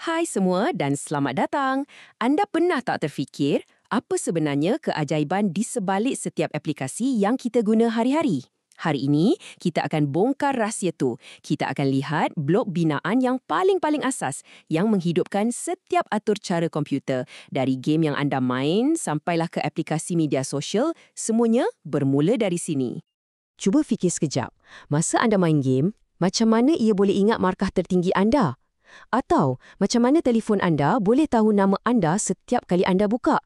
Hai semua dan selamat datang. Anda pernah tak terfikir apa sebenarnya keajaiban di sebalik setiap aplikasi yang kita guna hari-hari? Hari ini, kita akan bongkar rahsia tu. Kita akan lihat blok binaan yang paling-paling asas yang menghidupkan setiap atur cara komputer. Dari game yang anda main sampailah ke aplikasi media sosial, semuanya bermula dari sini. Cuba fikir sekejap. Masa anda main game, macam mana ia boleh ingat markah tertinggi anda? Atau, macam mana telefon anda boleh tahu nama anda setiap kali anda buka?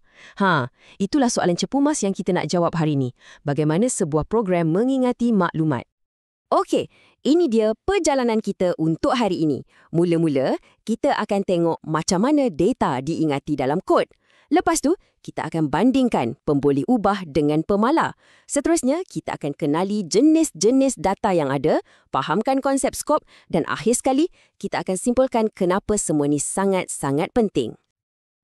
Itulah soalan cepu mas yang kita nak jawab hari ini. Bagaimana sebuah program mengingati maklumat? Okey, ini dia perjalanan kita untuk hari ini. Mula-mula, kita akan tengok macam mana data diingati dalam kod. Lepas tu, kita akan bandingkan pemboleh ubah dengan pemalar. Seterusnya, kita akan kenali jenis-jenis data yang ada, fahamkan konsep skop dan akhir sekali, kita akan simpulkan kenapa semua ni sangat-sangat penting.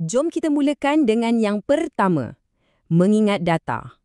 Jom kita mulakan dengan yang pertama, mengingat data.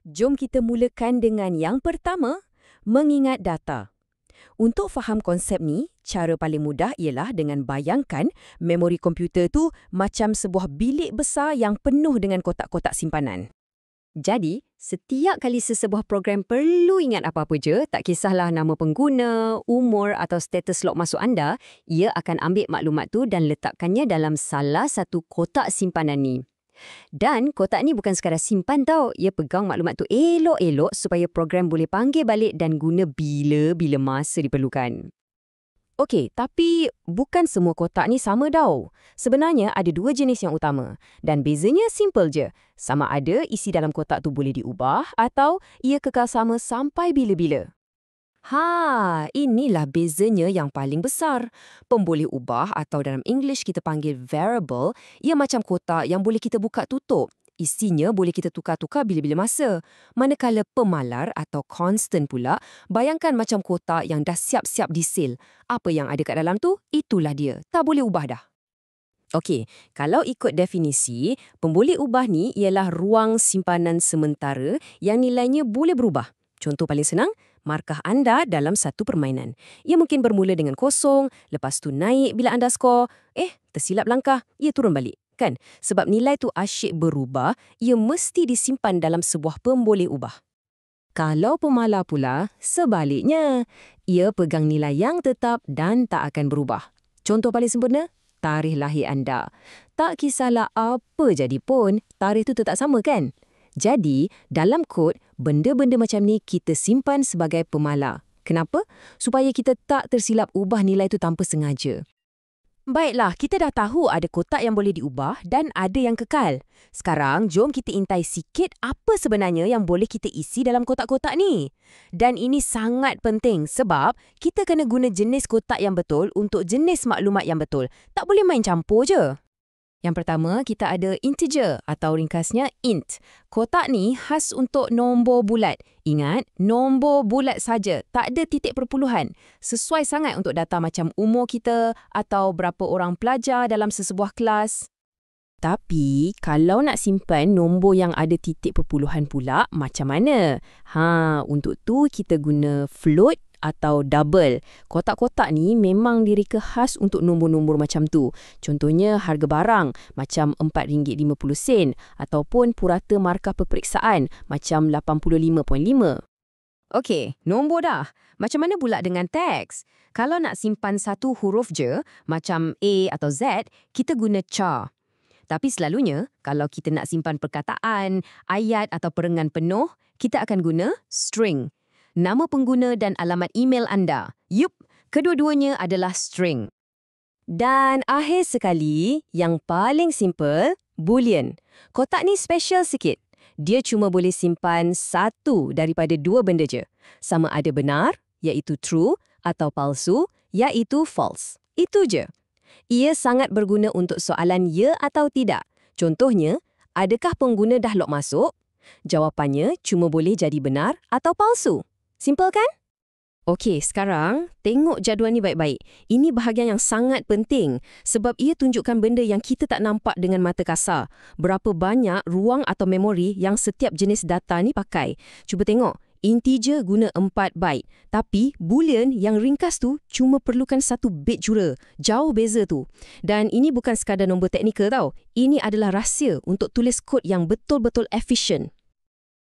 Jom kita mulakan dengan yang pertama, mengingat data. Untuk faham konsep ni, cara paling mudah ialah dengan bayangkan memori komputer tu macam sebuah bilik besar yang penuh dengan kotak-kotak simpanan. Jadi, setiap kali sesebuah program perlu ingat apa-apa je, tak kisahlah nama pengguna, umur atau status log masuk anda, ia akan ambil maklumat tu dan letakkannya dalam salah satu kotak simpanan ni. Dan kotak ni bukan sekadar simpan tau, ia pegang maklumat tu elok-elok supaya program boleh panggil balik dan guna bila-bila masa diperlukan. Okey, tapi bukan semua kotak ni sama tau. Sebenarnya ada dua jenis yang utama dan bezanya simple je. Sama ada isi dalam kotak tu boleh diubah atau ia kekal sama sampai bila-bila. Inilah bezanya yang paling besar. Pemboleh ubah atau dalam English kita panggil variable, ia macam kotak yang boleh kita buka tutup. Isinya boleh kita tukar-tukar bila-bila masa. Manakala pemalar atau constant pula, bayangkan macam kotak yang dah siap-siap disil. Apa yang ada kat dalam tu, itulah dia. Tak boleh ubah dah. Okey, kalau ikut definisi, pemboleh ubah ni ialah ruang simpanan sementara yang nilainya boleh berubah. Contoh paling senang, markah anda dalam satu permainan. Ia mungkin bermula dengan kosong, lepas tu naik bila anda skor, tersilap langkah, ia turun balik. Kan? Sebab nilai tu asyik berubah, ia mesti disimpan dalam sebuah pemboleh ubah. Kalau pemalar pula, sebaliknya, ia pegang nilai yang tetap dan tak akan berubah. Contoh paling sempurna, tarikh lahir anda. Tak kisahlah apa jadi pun, tarikh tu tetap sama kan? Jadi, dalam kod, benda-benda macam ni kita simpan sebagai pemalar. Kenapa? Supaya kita tak tersilap ubah nilai tu tanpa sengaja. Baiklah, kita dah tahu ada kotak yang boleh diubah dan ada yang kekal. Sekarang, jom kita intai sikit apa sebenarnya yang boleh kita isi dalam kotak-kotak ni. Dan ini sangat penting sebab kita kena guna jenis kotak yang betul untuk jenis maklumat yang betul. Tak boleh main campur je. Yang pertama, kita ada integer atau ringkasnya int. Kotak ni khas untuk nombor bulat. Ingat, nombor bulat saja, tak ada titik perpuluhan. Sesuai sangat untuk data macam umur kita atau berapa orang pelajar dalam sesebuah kelas. Tapi, kalau nak simpan nombor yang ada titik perpuluhan pula, macam mana? Untuk tu kita guna float atau double. Kotak-kotak ni memang direka khas untuk nombor-nombor macam tu. Contohnya harga barang macam RM4.50 ataupun purata markah peperiksaan macam 85.5. Okey, nombor dah. Macam mana pula dengan teks? Kalau nak simpan satu huruf je, macam A atau Z, kita guna char. Tapi selalunya, kalau kita nak simpan perkataan, ayat atau perengan penuh, kita akan guna string. Nama pengguna dan alamat email anda. Yup, kedua-duanya adalah string. Dan akhir sekali, yang paling simple, boolean. Kotak ni special sikit. Dia cuma boleh simpan satu daripada dua benda je. Sama ada benar, iaitu true, atau palsu, iaitu false. Itu je. Ia sangat berguna untuk soalan ya atau tidak. Contohnya, adakah pengguna dah log masuk? Jawapannya cuma boleh jadi benar atau palsu. Simple kan? Okey, sekarang tengok jadual ni baik-baik. Ini bahagian yang sangat penting sebab ia tunjukkan benda yang kita tak nampak dengan mata kasar. Berapa banyak ruang atau memori yang setiap jenis data ni pakai. Cuba tengok, integer guna 4 byte. Tapi boolean yang ringkas tu cuma perlukan 1 bit jura. Jauh beza tu. Dan ini bukan sekadar nombor teknikal tau. Ini adalah rahsia untuk tulis kod yang betul-betul efisien.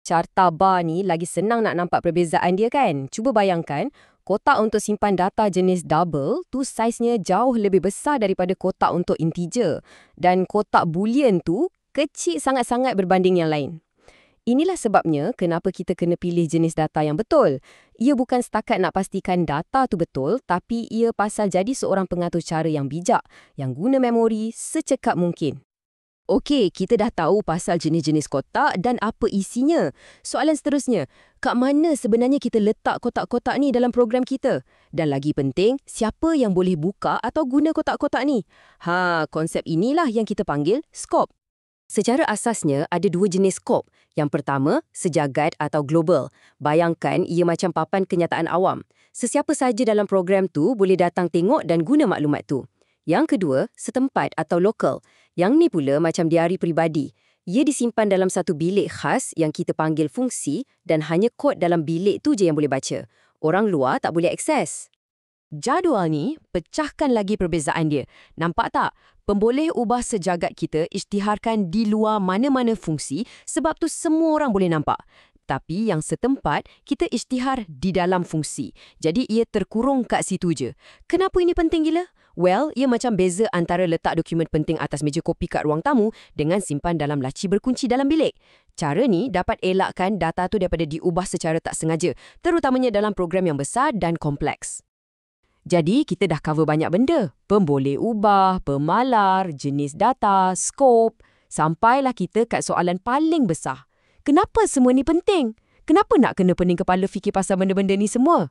Carta bar ni lagi senang nak nampak perbezaan dia kan? Cuba bayangkan, kotak untuk simpan data jenis double tu saiznya jauh lebih besar daripada kotak untuk integer. Dan kotak boolean tu kecil sangat-sangat berbanding yang lain. Inilah sebabnya kenapa kita kena pilih jenis data yang betul. Ia bukan setakat nak pastikan data tu betul, tapi ia pasal jadi seorang pengatur cara yang bijak, yang guna memori secekap mungkin. Okey, kita dah tahu pasal jenis-jenis kotak dan apa isinya. Soalan seterusnya, kat mana sebenarnya kita letak kotak-kotak ni dalam program kita? Dan lagi penting, siapa yang boleh buka atau guna kotak-kotak ni? Konsep inilah yang kita panggil skop. Secara asasnya, ada dua jenis skop. Yang pertama, sejagat atau global. Bayangkan ia macam papan kenyataan awam. Sesiapa saja dalam program tu boleh datang tengok dan guna maklumat tu. Yang kedua, setempat atau lokal. Yang ni pula macam diari peribadi. Ia disimpan dalam satu bilik khas yang kita panggil fungsi dan hanya kod dalam bilik tu je yang boleh baca. Orang luar tak boleh akses. Jadual ni pecahkan lagi perbezaan dia. Nampak tak? Pemboleh ubah sejagat kita isytiharkan di luar mana-mana fungsi sebab tu semua orang boleh nampak. Tapi yang setempat, kita isytihar di dalam fungsi. Jadi ia terkurung kat situ je. Kenapa ini penting gila? Well, ia macam beza antara letak dokumen penting atas meja kopi kat ruang tamu dengan simpan dalam laci berkunci dalam bilik. Cara ni dapat elakkan data tu daripada diubah secara tak sengaja, terutamanya dalam program yang besar dan kompleks. Jadi, kita dah cover banyak benda. Pemboleh ubah, pemalar, jenis data, skop. Sampailah kita kat soalan paling besar. Kenapa semua ni penting? Kenapa nak kena pening kepala fikir pasal benda-benda ni semua?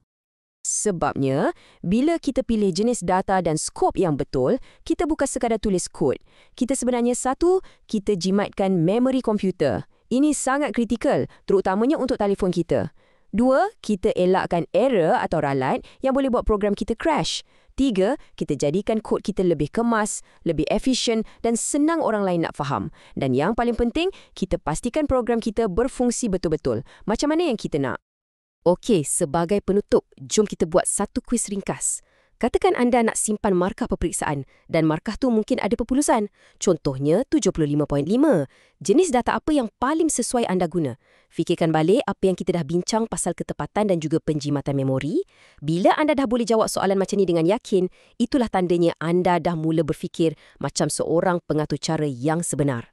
Sebabnya, bila kita pilih jenis data dan skop yang betul, kita bukan sekadar tulis kod. Kita sebenarnya kita jimatkan memori komputer. Ini sangat kritikal, terutamanya untuk telefon kita. 2, kita elakkan error atau ralat yang boleh buat program kita crash. 3, kita jadikan kod kita lebih kemas, lebih efisien dan senang orang lain nak faham. Dan yang paling penting, kita pastikan program kita berfungsi betul-betul. Macam mana yang kita nak? Okey, sebagai penutup, jom kita buat satu kuis ringkas. Katakan anda nak simpan markah peperiksaan dan markah tu mungkin ada perpulusan. Contohnya 75.5. Jenis data apa yang paling sesuai anda guna? Fikirkan balik apa yang kita dah bincang pasal ketepatan dan juga penjimatan memori. Bila anda dah boleh jawab soalan macam ni dengan yakin, itulah tandanya anda dah mula berfikir macam seorang pengatur cara yang sebenar.